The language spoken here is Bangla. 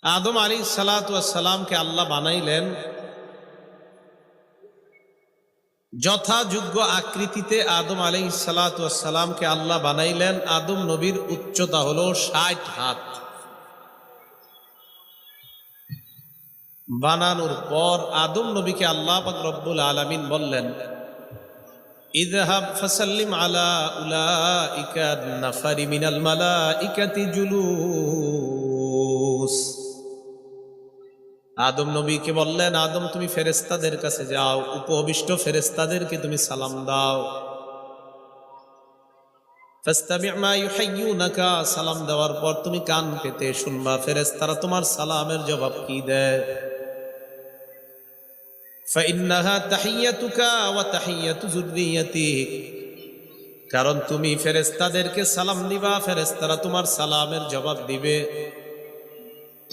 আদম আলাইহিস সালাতু ওয়াস সালামকে আল্লাহ বানাইলেন যথাযোগ্য আকৃতিতে। আদম আলাইহিস সালাতু ওয়াস সালামকে আল্লাহ বানাইলেন। আদম নবীর উচ্চতা হলো ৬০ হাত। বানানোর পর আদম নবীকে আল্লাহ পাক রব্বুল আলামিন বললেন, ইযহাব ফাসাল্লিম আলা উলাইকা নাফারি মিনাল মালাইকাতি জুলুস। আদম নবীকে বললেন, আদম তুমি ফেরেশতাদের কাছে যাও, উপবিষ্ট ফেরেশতাদেরকে তুমি সালাম দাও। ফাস্তামি' মা ইউহাইয়ুনাকা, সালাম দেওয়ার পর তুমি কান পেতে শুনবা ফেরেশতারা তোমার সালামের জবাব কি দেয়। ফাইন্নাহা তাহিয়াতুকা ওয়া তাহিয়াতু যুররিয়াতিক, কারণ তুমি ফেরেশতাদেরকে সালাম দিবা, ফেরেশতারা তোমার সালামের জবাব দিবে।